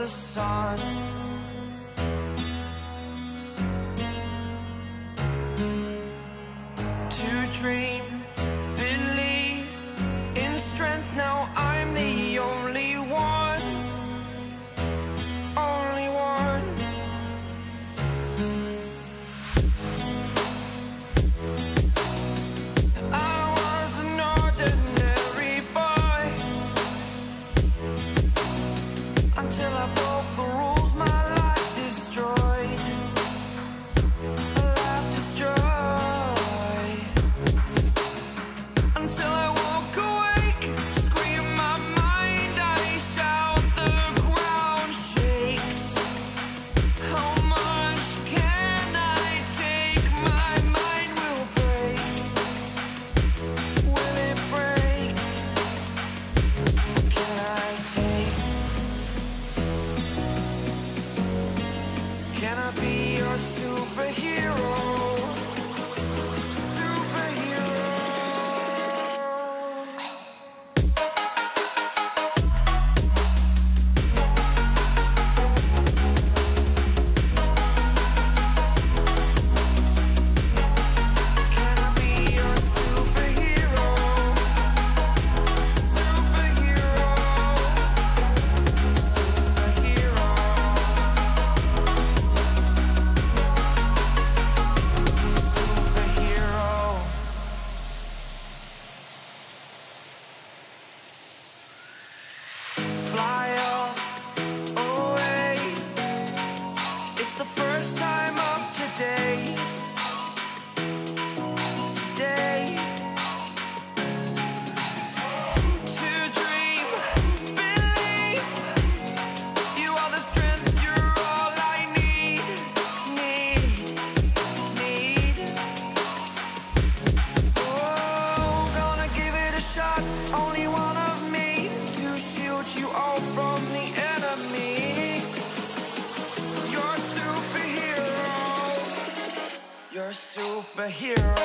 the sun. To dream, believe in strength. Now I'm the only one, only one. I was an ordinary boy until I broke the rules. My life destroyed, a life destroyed. Until I woke awake, scream my mind, I shout, the ground shakes. How much can I take? My mind will break. Will it break? Can I take? Can I be your superhero? Fly away. It's the first time of today. Today. To dream, believe. You are the strength, you're all I need. Oh, gonna give it a shot. Only one of me to shield you all from the enemy. You're a superhero. You're a superhero.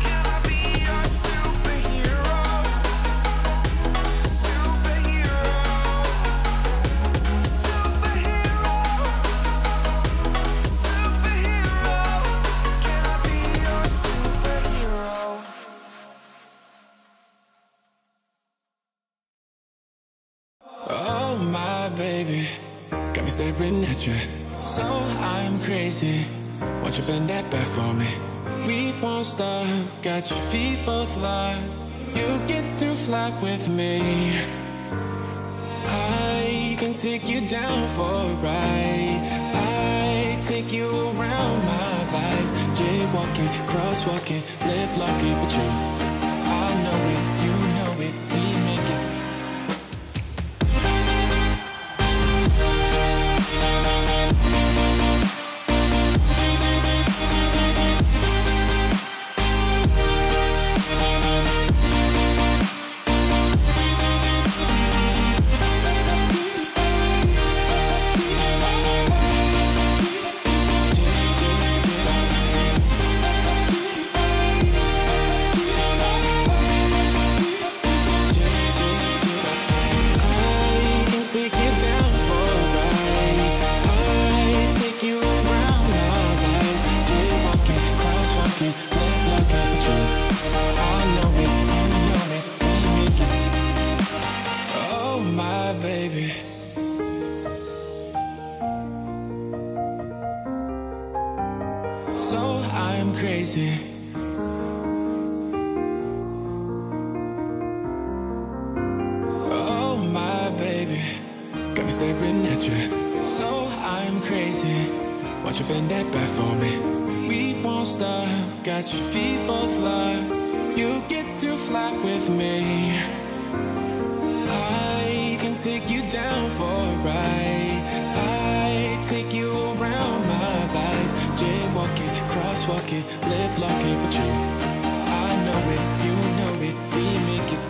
Can I be your superhero? Superhero. Superhero. Superhero. Can I be your superhero? Oh my baby, got me staring at you. So I'm crazy. Won't you bend that back for me? We won't stop. Got your feet both locked. You get to fly with me. I can take you down for a ride. I take you around my life. Jaywalking, crosswalking, lip locking, but you, I know it, you know it. We make it. So I'm crazy. Oh my baby, got me staring at you. So I'm crazy. Won't you bend that back for me? We won't stop. Got your feet both locked. You get to fly with me. I can take you down for a ride. I take you around my life. Jaywalking, crosswalking, lip locking, but you, I know it, you know it, we make it.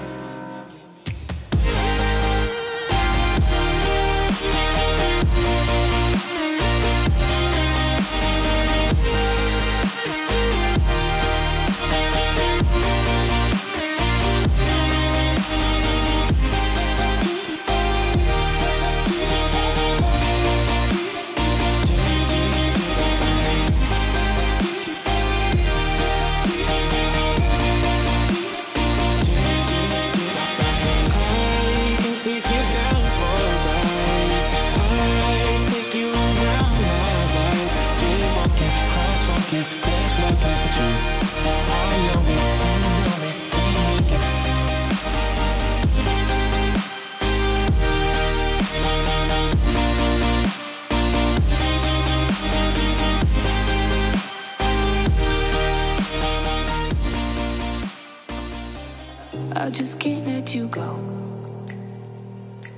I just can't let you go.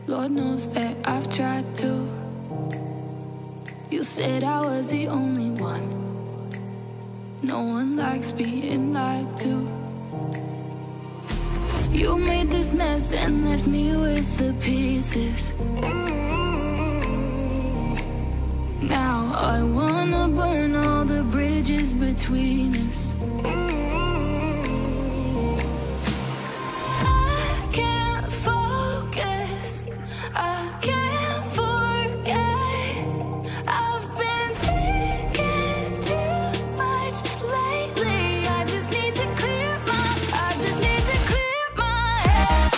Lord knows that I've tried to. You said I was the only one. No one likes being lied to. You made this mess and left me with the pieces. Now I wanna burn all the bridges between us. I can't focus, I can't forget. I've been thinking too much lately. I just need to clear my head. I just need to clear my head.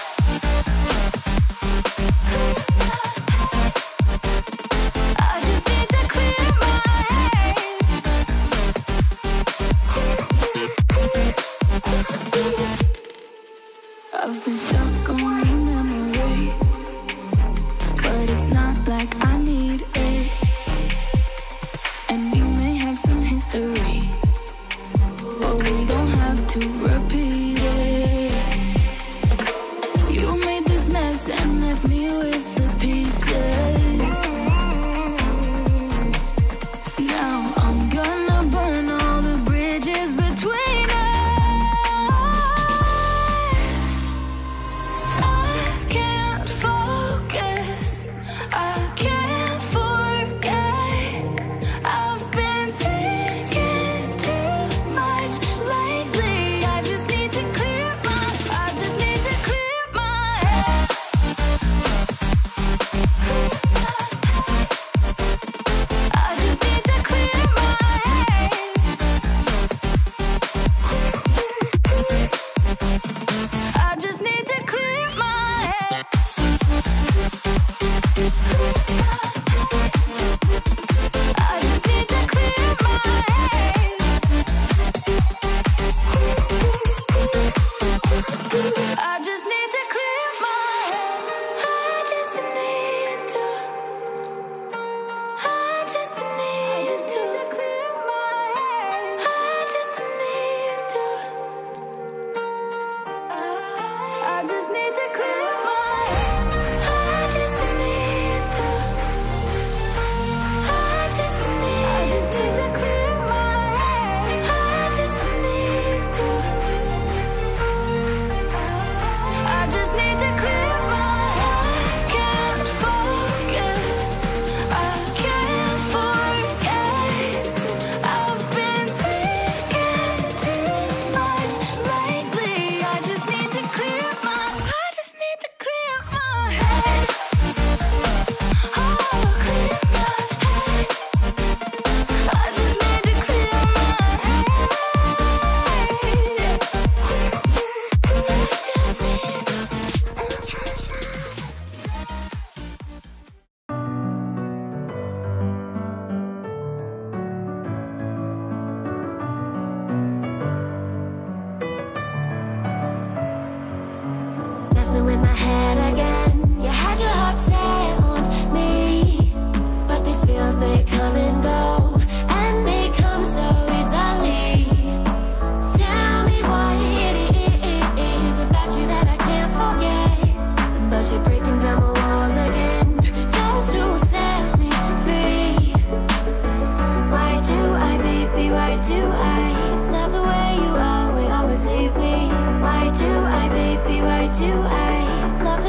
I've been stuck on your memory, but it's not like I need it. And you may have some history, but we don't have to repeat it. You made this mess and left me with the pieces. Now I'm gonna burn all the bridges between us. I can't focus, I can't forget. I've been thinking too much lately. I just need to clear my head. I just need to clear my head. I just need to clear my head. I just need to clear my head. I just need to clear my head. I just need to. I just need to clear my head. I just need to. I just need to clear my head. I just need to. I just need to clear my head. I just need to. I just need to clear my head. I can't focus, I can't forget. I've been thinking too much lately. I just need to clear my head. Oh, clear my head. I just need to clear my head. Messing with my head again. You had your heart set on me, but these feels, they come and go, and they come so easily. Tell me what it is about you that I can't forget, but you're breaking down my walls again just to set me free. Why do I, baby, why do I love the way you are, will always leave me? Why do I, baby, why do I love